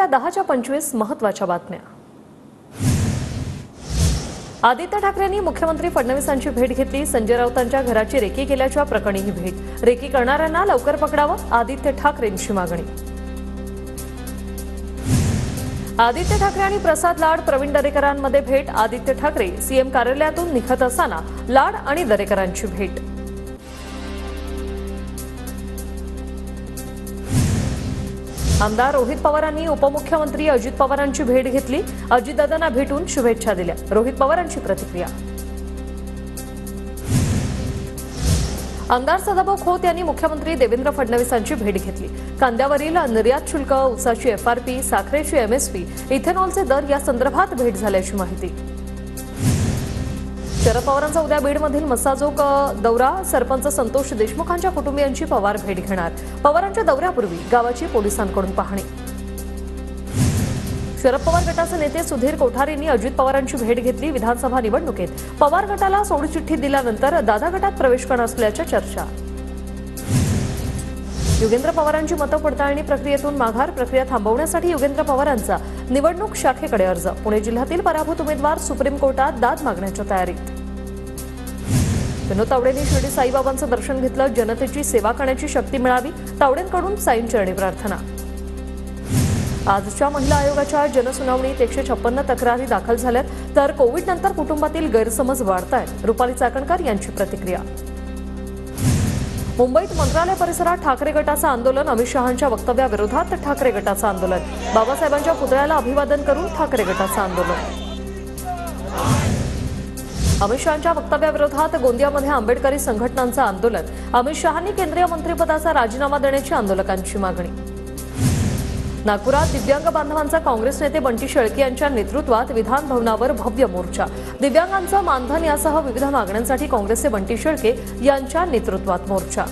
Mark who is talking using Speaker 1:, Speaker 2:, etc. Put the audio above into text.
Speaker 1: या 10:25 महत्त्वाच्या बातम्या। आदित्य ठाकरेंनी मुख्यमंत्री फडणवीसांची भेट घेतली। संजय राऊतांच्या घराची रेकी केल्याच्या प्रकरणी ही भेट। रेकी करणाऱ्यांना लवकर पकडावं, आदित्य ठाकरेंची मागणी। आदित्य ठाकरे आणि प्रसाद लाड प्रवीण दरेकरांमध्ये भेट। आदित्य ठाकरे सीएम कार्यालयातून निघत असताना लाड आणि दरेकरांची भेट। आमदार रोहित पवारांनी उपमुख्यमंत्री अजित पवारांची भेट घेतली। अजितदादांना भेटून शुभेच्छा दिल्या। रोहित पवारांची प्रतिक्रिया। आमदार सदाभाऊ खोत यांनी मुख्यमंत्री देवेंद्र फडणवीसांची भेट घेतली। कांद्यावरील निर्यात शुल्क, ऊसाची एफआरपी, साखरेची एमएसपी, इथेनॉलचे दर या संदर्भात भेट झाल्याची माहिती। शरद पवारांचा उद्या बीडमधील मसाजोग दौरा। सरपंच संतोष देशमुखांच्या कुटुंबियांची पवार भेट घेणार। पवारांच्या दौऱ्यापूर्वी गावाची पोलिसांकडून पाहणी। शरद पवार गटाचे नेते सुधीर कोठारेंनी अजित पवारांची भेट घेतली। विधानसभा निवडणुकीत पवार गटाला सोडचिठ्ठी दिल्यानंतर दादा गटात प्रवेश करणार असल्याच्या चर्चा। योगेंद्र पवारांची मतपडताळणी प्रक्रियेतून माघार। प्रक्रिया थांबवण्यासाठी योगेंद्र पवारांचा निवडणूक शाखेकडे अर्ज। पुणे जिल्ह्यातील पराभूत उमेदवार सुप्रीम कोर्टात दाद मागण्याच्या तयारीत। विनोद तावडेंनी शिर्डी साईबाबांचं दर्शन घेतलं। जनतेची सेवा करण्याची शक्ती मिळावी, तावडेंकडून साईंचरणी प्रार्थना। आजच्या महिला आयोगाच्या जनसुनावणीत 156 तक्रारी दाखल झाल्यात, तर कोविड नंतर कुटुंबातील गैरसमज वाढतायत। रुपाली चाकणकर यांची प्रतिक्रिया। मुंबईत मंत्रालय परिसरात ठाकरे गटाचं आंदोलन। अमित शहांच्या वक्तव्याविरोधात ठाकरे गटाचं आंदोलन। बाबासाहेबांच्या पुतळ्याला अभिवादन करून ठाकरे गटाचं आंदोलन। अमित शहांच्या वक्तव्याविरोधात गोंदियामध्ये आंबेडकरी संघटनांचं आंदोलन। अमित शहांनी केंद्रीय मंत्रिपदाचा राजीनामा देण्याची आंदोलकांची मागणी। नागपुरात दिव्यांग बांधवांचा काँग्रेस नेते बंटी शेळके यांच्या नेतृत्वात विधान भवनावर भव्य मोर्चा। दिव्यांगांचं मानधन यासह विविध मागण्यांसाठी काँग्रेसचे बंटी शेळके यांच्या नेतृत्वात मोर्चा।